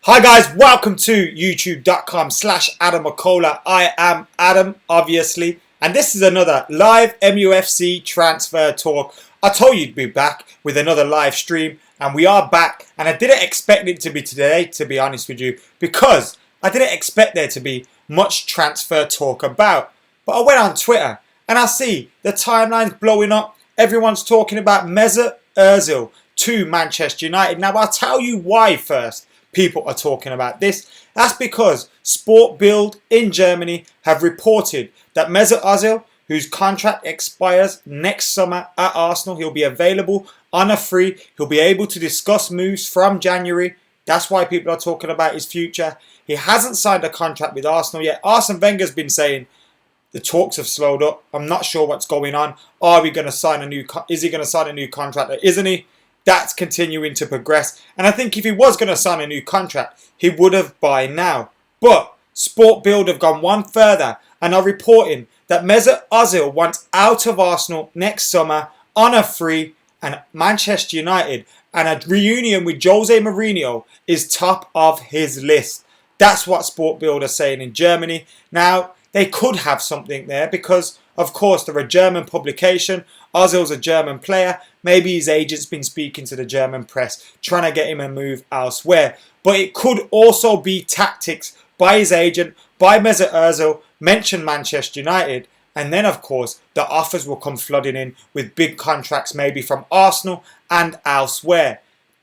Hi guys, welcome to youtube.com/AdamMcKola. I am Adam, obviously, and this is another live MUFC transfer talk. I told you to be back with another live stream, and we are back. And I didn't expect it to be today, to be honest with you, because I didn't expect there to be much transfer talk about. But I went on Twitter and I see the timeline's blowing up. Everyone's talking about Mesut Özil to Manchester United. Now I'll tell you why first people are talking about this. That's because SportBild in Germany have reported that Mesut Ozil, whose contract expires next summer at Arsenal, he'll be available on a free. He'll be able to discuss moves from January. That's why people are talking about his future. He hasn't signed a contract with Arsenal yet. Arsene Wenger's been saying the talks have slowed up. I'm not sure what's going on. Are we going to sign a new? Is he going to sign a new contract? Or isn't he? That's continuing to progress. And I think if he was going to sign a new contract, he would have by now. But SportBild have gone one further and are reporting that Mesut Ozil wants out of Arsenal next summer on a free, and Manchester United and a reunion with Jose Mourinho is top of his list. That's what SportBild are saying in Germany. Now, they could have something there because, of course, they're a German publication. Ozil's a German player. Maybe his agent's been speaking to the German press, trying to get him a move elsewhere. But it could also be tactics by his agent, by Mesut Ozil, mention Manchester United, and then, of course, the offers will come flooding in with big contracts maybe from Arsenal and elsewhere.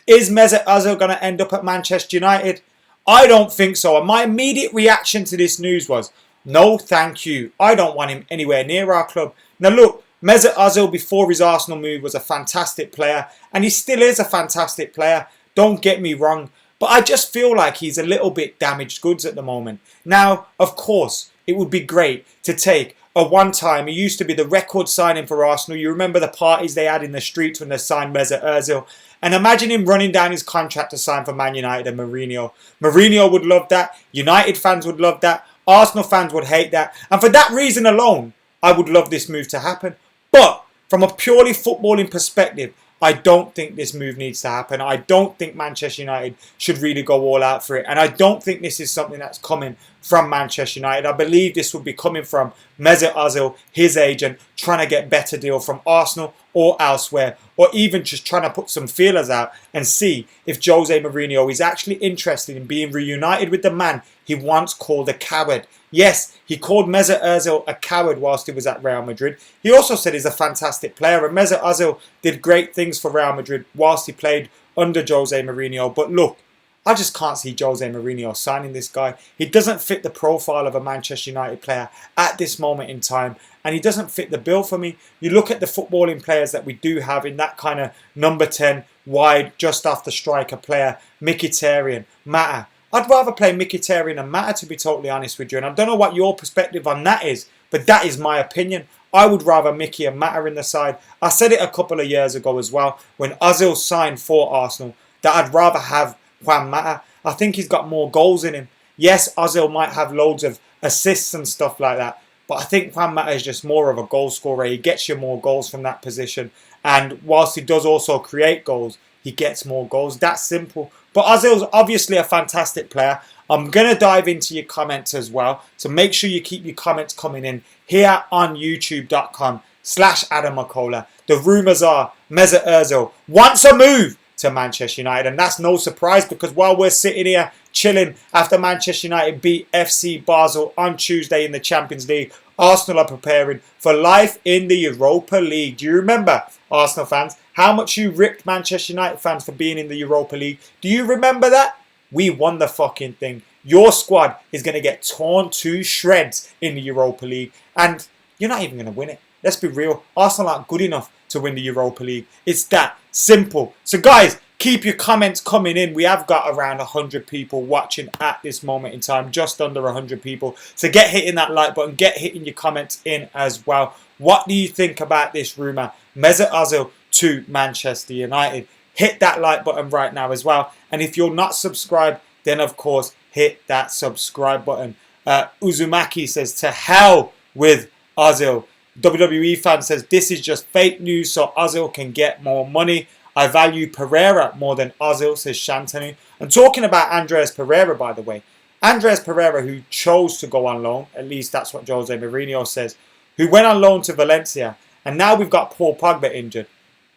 Is Mesut Ozil going to end up at Manchester United? I don't think so. And my immediate reaction to this news was, no, thank you. I don't want him anywhere near our club. Now, look, Mesut Ozil, before his Arsenal move, was a fantastic player. And he still is a fantastic player. Don't get me wrong. But I just feel like he's a little bit damaged goods at the moment. Now, of course, it would be great to take a one-time. He used to be the record signing for Arsenal. You remember the parties they had in the streets when they signed Mesut Özil. And imagine him running down his contract to sign for Man United and Mourinho. Mourinho would love that. United fans would love that. Arsenal fans would hate that. And for that reason alone, I would love this move to happen. But from a purely footballing perspective, I don't think this move needs to happen. I don't think Manchester United should really go all out for it. And I don't think this is something that's coming from Manchester United. I believe this would be coming from Mesut Ozil, his agent, trying to get better deal from Arsenal or elsewhere, or even just trying to put some feelers out and see if Jose Mourinho is actually interested in being reunited with the man he once called a coward. Yes, he called Mesut Özil a coward whilst he was at Real Madrid. He also said he's a fantastic player, and Mesut Özil did great things for Real Madrid whilst he played under Jose Mourinho. But look, I just can't see Jose Mourinho signing this guy. He doesn't fit the profile of a Manchester United player at this moment in time, and he doesn't fit the bill for me. You look at the footballing players that we do have in that kind of number 10, wide, just off the striker player, Mkhitaryan, Mata. I'd rather play Mkhitaryan and Mata, to be totally honest with you. And I don't know what your perspective on that is, but that is my opinion. I would rather Mickey and Mata in the side. I said it a couple of years ago as well, when Ozil signed for Arsenal, that I'd rather have Juan Mata. I think he's got more goals in him. Yes, Ozil might have loads of assists and stuff like that, but I think Juan Mata is just more of a goal scorer. He gets you more goals from that position. And whilst he does also create goals, he gets more goals. That's simple. But Ozil's obviously a fantastic player. I'm going to dive into your comments as well. So make sure you keep your comments coming in here on youtube.com/AdamMcKola. The rumours are Mesut Özil wants a move to Manchester United. And that's no surprise, because while we're sitting here chilling after Manchester United beat FC Basel on Tuesday in the Champions League, Arsenal are preparing for life in the Europa League. Do you remember, Arsenal fans, how much you ripped Manchester United fans for being in the Europa League? Do you remember that? We won the fucking thing. Your squad is going to get torn to shreds in the Europa League, and you're not even going to win it. Let's be real. Arsenal aren't good enough to win the Europa League. It's that simple. So guys, keep your comments coming in. We have got around 100 people watching at this moment in time, just under 100 people. So get hitting that like button, get hitting your comments in as well. What do you think about this rumour? Mesut Ozil to Manchester United. Hit that like button right now as well. And if you're not subscribed, then of course hit that subscribe button. Uzumaki says, to hell with Ozil. WWE fan says, this is just fake news so Ozil can get more money. I value Pereira more than Ozil, says Shantanu. And talking about Andreas Pereira, by the way, Andreas Pereira, who chose to go on loan, at least that's what Jose Mourinho says, who went on loan to Valencia, and now we've got Paul Pogba injured.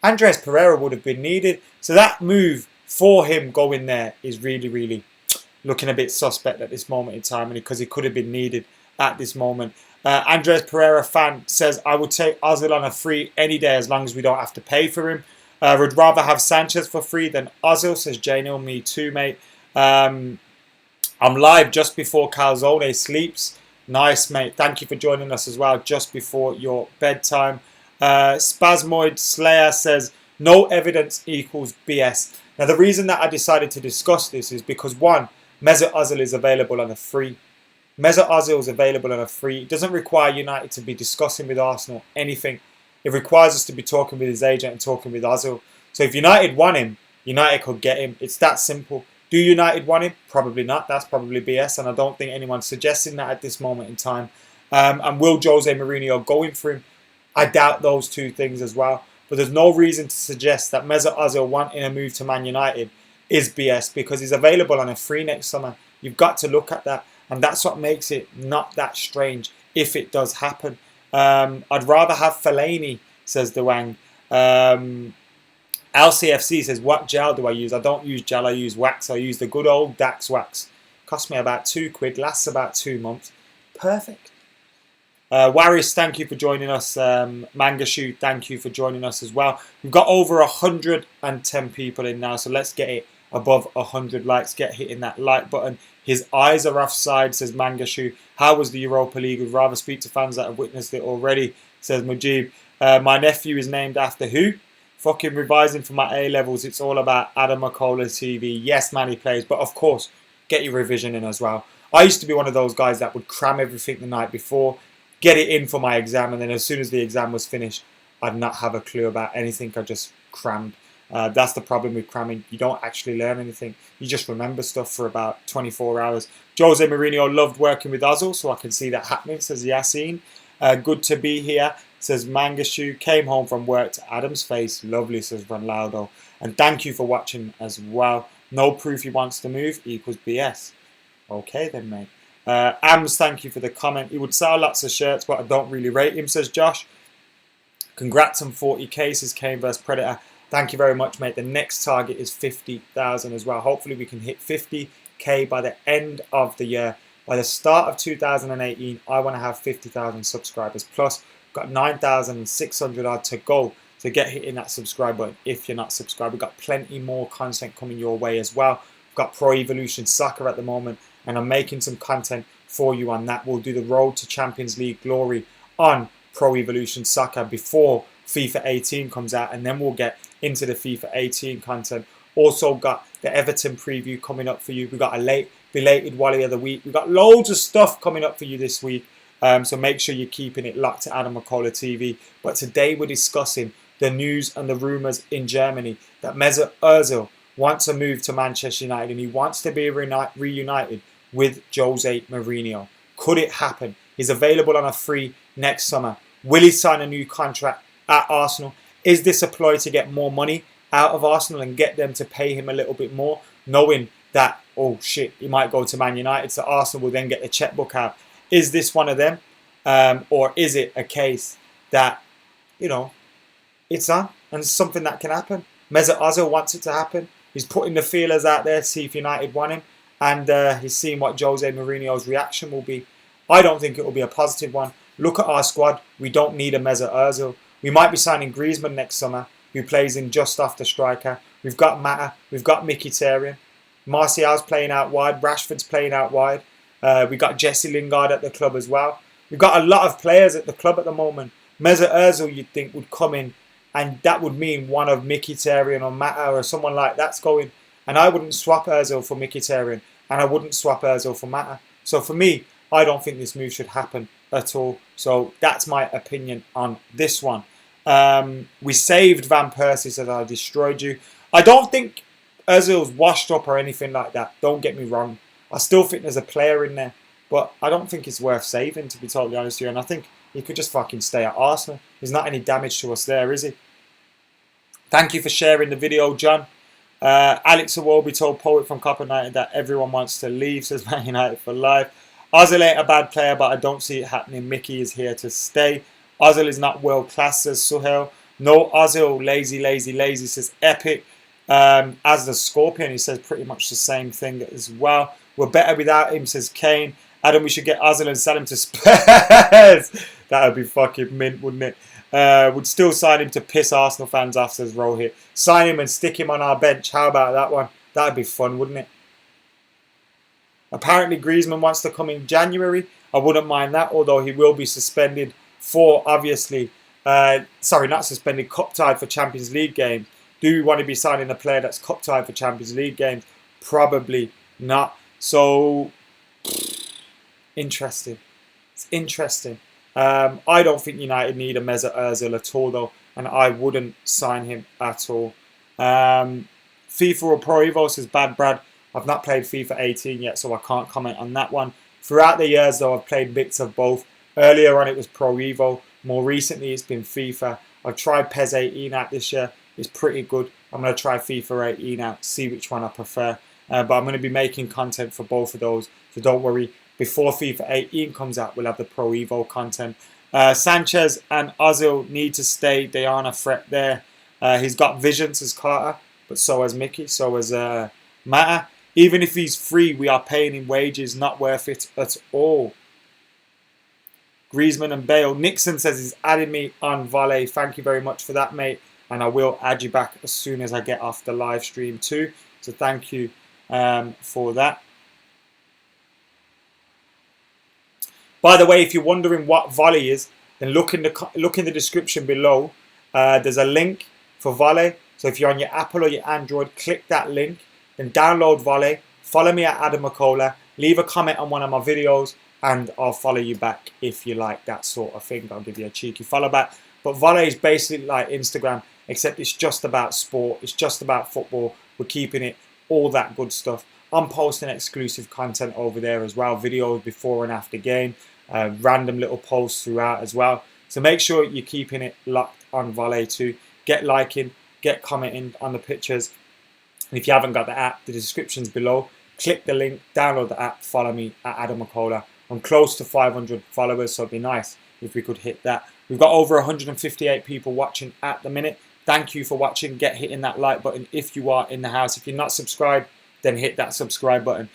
Andreas Pereira would have been needed. So that move for him going there is really, really looking a bit suspect at this moment in time, because he could have been needed at this moment. Andres Pereira fan says, I would take Ozil on a free any day as long as we don't have to pay for him. Would rather have Sanchez for free than Ozil, says Jano. Me too, mate. I'm live just before Calzone sleeps. Nice, mate. Thank you for joining us as well just before your bedtime. Spasmoid Slayer says, no evidence equals BS. Now, the reason that I decided to discuss this is because, one, Mesut Ozil is available on a free. Mesut Ozil is available on a free. It doesn't require United to be discussing with Arsenal anything. It requires us to be talking with his agent and talking with Ozil. So if United want him, United could get him. It's that simple. Do United want him? Probably not. That's probably BS, and I don't think anyone's suggesting that at this moment in time. And will Jose Mourinho go in for him? I doubt those two things as well. But there's no reason to suggest that Mesut Ozil wanting a move to Man United is BS, because he's available on a free next summer. You've got to look at that. And that's what makes it not that strange if it does happen. I'd rather have Fellaini, says Dewang. LCFC says, what gel do I use? I don't use gel, I use wax. I use the good old Dax wax. Cost me about £2, lasts about 2 months. Perfect. Waris, thank you for joining us. Mangashu, thank you for joining us as well. We've got over 110 people in now, so let's get it above 100 likes. Get hitting that like button. His eyes are offside, says Mangashu. How was the Europa League? Would rather speak to fans that have witnessed it already, says Mujib. My nephew is named after who? Fucking revising for my A-levels. It's all about AdamMcKola TV. Yes, man, he plays. But of course, get your revision in as well. I used to be one of those guys that would cram everything the night before, get it in for my exam, and then as soon as the exam was finished, I'd not have a clue about anything. I just crammed. That's the problem with cramming. You don't actually learn anything. You just remember stuff for about 24 hours. Jose Mourinho loved working with Ozil, so I can see that happening, says Yassine. Good to be here, says Mangashu. Came home from work to Adam's face. Lovely, says Ronaldo. And thank you for watching as well. No proof he wants to move equals BS. Okay then, mate. Ams, thank you for the comment. He would sell lots of shirts, but I don't really rate him, says Josh. Congrats on 40 cases, Kane vs Predator. Thank you very much, mate. The next target is 50,000 as well. Hopefully we can hit 50k by the end of the year. By the start of 2018, I want to have 50,000 subscribers. Plus, we've got 9,600 odd to go to get hitting that subscribe button if you're not subscribed. We've got plenty more content coming your way as well. We've got Pro Evolution Soccer at the moment, and I'm making some content for you on that. We'll do the Road to Champions League glory on Pro Evolution Soccer before FIFA 18 comes out, and then we'll get into the FIFA 18 content. Also got the Everton preview coming up for you. We've got a belated Wally of the week. We've got loads of stuff coming up for you this week. So make sure you're keeping it locked to AdamMcKola TV. But today we're discussing the news and the rumours in Germany that Mesut Özil wants to move to Manchester United, and he wants to be reunited with Jose Mourinho. Could it happen? He's available on a free next summer. Will he sign a new contract at Arsenal? Is this a ploy to get more money out of Arsenal and get them to pay him a little bit more, knowing that, oh shit, he might go to Man United, so Arsenal will then get the checkbook out? Is this one of them? Or is it a case that, you know, it's on and it's something that can happen? Mesut Ozil wants it to happen. He's putting the feelers out there to see if United want him, and he's seeing what Jose Mourinho's reaction will be. I don't think it will be a positive one. Look at our squad. We don't need a Mesut Ozil. We might be signing Griezmann next summer, who plays in just off the striker. We've got Mata. We've got Mkhitaryan. Martial's playing out wide. Rashford's playing out wide. We've got Jesse Lingard at the club as well. We've got a lot of players at the club at the moment. Mesut Ozil, you'd think, would come in, and that would mean one of Mkhitaryan or Mata or someone like that's going. And I wouldn't swap Ozil for Mkhitaryan, and I wouldn't swap Ozil for Mata. So for me, I don't think this move should happen at all. So that's my opinion on this one. We saved Van Persie, said I destroyed you. I don't think Ozil's washed up or anything like that. Don't get me wrong. I still think there's a player in there, but I don't think it's worth saving, to be totally honest with you. And I think he could just fucking stay at Arsenal. There's not any damage to us there, is he? Thank you for sharing the video, John. Alex Awobi told Poet from Copper United that everyone wants to leave, says Man United for life. Ozil ain't a bad player, but I don't see it happening. Mickey is here to stay. Ozil is not world class, says Suhail. No, Ozil, lazy, lazy, lazy, says Epic. As the Scorpion, he says pretty much the same thing as well. We're better without him, says Kane. Adam, we should get Ozil and sell him to Spurs. That would be fucking mint, wouldn't it? Would still sign him to piss Arsenal fans off, says Rohit. Sign him and stick him on our bench. How about that one? That would be fun, wouldn't it? Apparently, Griezmann wants to come in January. I wouldn't mind that, although he will be suspended for, obviously, sorry, not suspended, cup-tied for Champions League games. Do we want to be signing a player that's cup-tied for Champions League games? Probably not. So, interesting. It's interesting. I don't think United need a Mesut Özil at all, though, and I wouldn't sign him at all. FIFA or Pro Evo, says Bad Brad. I've not played FIFA 18 yet, so I can't comment on that one. Throughout the years, though, I've played bits of both. Earlier on, it was Pro Evo. More recently, it's been FIFA. I've tried PES 18 out this year. It's pretty good. I'm going to try FIFA 18 out, see which one I prefer. But I'm going to be making content for both of those, so don't worry. Before FIFA 18 comes out, we'll have the Pro Evo content. Sanchez and Ozil need to stay. They aren't a threat there. He's got vision, says Carter, but so has Mickey, so has Mata. Even if he's free, we are paying him wages. Not worth it at all. Griezmann and Bale. Nixon says he's added me on Volley. Thank you very much for that, mate. And I will add you back as soon as I get off the live stream too. So thank you for that. By the way, if you're wondering what Volley is, then look in the description below. There's a link for Volley. So if you're on your Apple or your Android, click that link. Then download Volley. Follow me at AdamMcKola. Leave a comment on one of my videos, and I'll follow you back if you like that sort of thing. I'll give you a cheeky follow back. But Volley is basically like Instagram, except it's just about sport. It's just about football. We're keeping it all that good stuff. I'm posting exclusive content over there as well. Videos before and after game. Random little posts throughout as well. So make sure you're keeping it locked on Volley too. Get liking, get commenting on the pictures. And if you haven't got the app, the description's below. Click the link, download the app, follow me at AdamMcKola. I'm close to 500 followers, so it'd be nice if we could hit that. We've got over 158 people watching at the minute. Thank you for watching. Get hitting that like button if you are in the house. If you're not subscribed, then hit that subscribe button.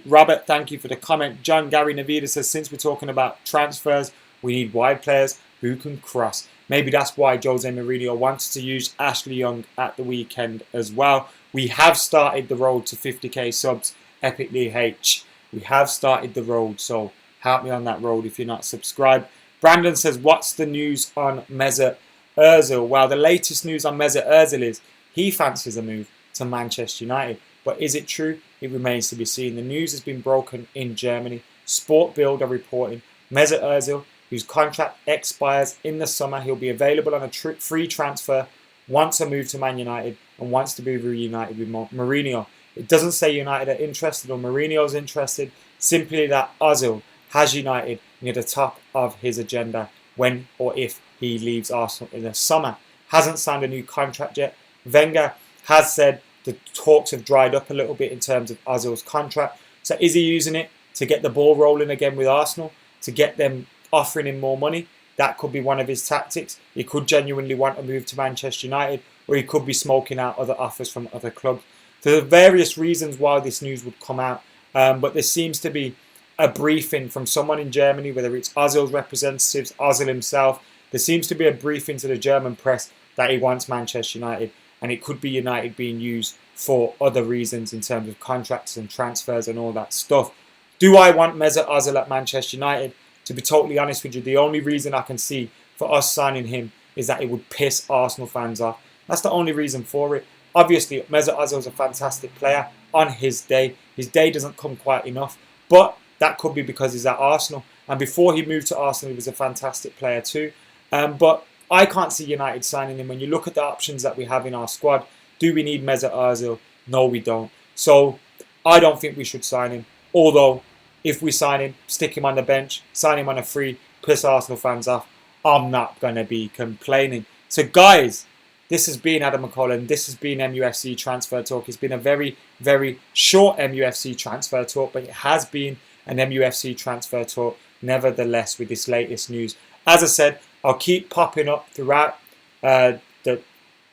Robert, thank you for the comment. John Gary Navida says, since we're talking about transfers, we need wide players who can cross. Maybe that's why Jose Mourinho wants to use Ashley Young at the weekend as well. We have started the road to 50k subs, Epically H. We have started the road, so help me on that road if you're not subscribed. Brandon says, what's the news on Mesut Özil? Well, the latest news on Mesut Özil is he fancies a move to Manchester United. But is it true? It remains to be seen. The news has been broken in Germany. SportBild are reporting Mesut Özil, whose contract expires in the summer. He'll be available on a free transfer, wants a move to Man United, and wants to be reunited with Mourinho. It doesn't say United are interested or Mourinho's interested, simply that Ozil has United near the top of his agenda when or if he leaves Arsenal in the summer. Hasn't signed a new contract yet. Wenger has said the talks have dried up a little bit in terms of Ozil's contract. So is he using it to get the ball rolling again with Arsenal, to get them offering him more money? That could be one of his tactics. He could genuinely want to move to Manchester United, or he could be smoking out other offers from other clubs. There are various reasons why this news would come out, but there seems to be a briefing from someone in Germany, whether it's Ozil's representatives, Ozil himself. There seems to be a briefing to the German press that he wants Manchester United, and it could be United being used for other reasons in terms of contracts and transfers and all that stuff. Do I want Mesut Ozil at Manchester United? To be totally honest with you, the only reason I can see for us signing him is that it would piss Arsenal fans off. That's the only reason for it. Obviously, Mesut Ozil is a fantastic player on his day. His day doesn't come quite enough, but that could be because he's at Arsenal. And before he moved to Arsenal, he was a fantastic player too. But I can't see United signing him. When you look at the options that we have in our squad, do we need Mesut Ozil? No, we don't. So I don't think we should sign him. Although, if we sign him, stick him on the bench, sign him on a free, piss Arsenal fans off, I'm not going to be complaining. So guys, This has been Adam McKola, and this has been MUFC Transfer Talk. It's been a very, very short MUFC Transfer Talk, but it has been an MUFC Transfer Talk nevertheless with this latest news. As I said, I'll keep popping up throughout the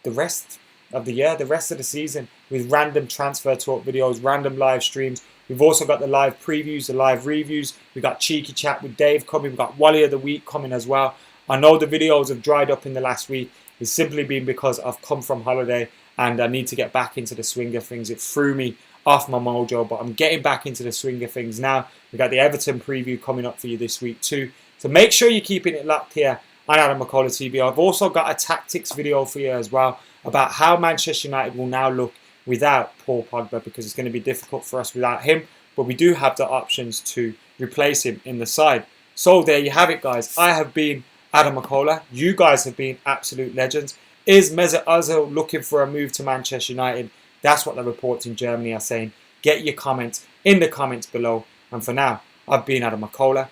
rest of the year, the rest of the season, with random Transfer Talk videos, random live streams. We've also got the live previews, the live reviews. We've got Cheeky Chat with Dave coming. We've got Wally of the Week coming as well. I know the videos have dried up in the last week. It's simply been because I've come from holiday and I need to get back into the swing of things. It threw me off my mojo, but I'm getting back into the swing of things now. We've got the Everton preview coming up for you this week too. So make sure you're keeping it locked here on AdamMcKola TV. I've also got a tactics video for you as well about how Manchester United will now look without Paul Pogba, because it's going to be difficult for us without him, but we do have the options to replace him in the side. So there you have it, guys. I have been Adam McKola. You guys have been absolute legends. Is Mesut Ozil looking for a move to Manchester United? That's what the reports in Germany are saying. Get your comments in the comments below. And for now, I've been Adam McKola.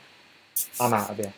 I'm out of here.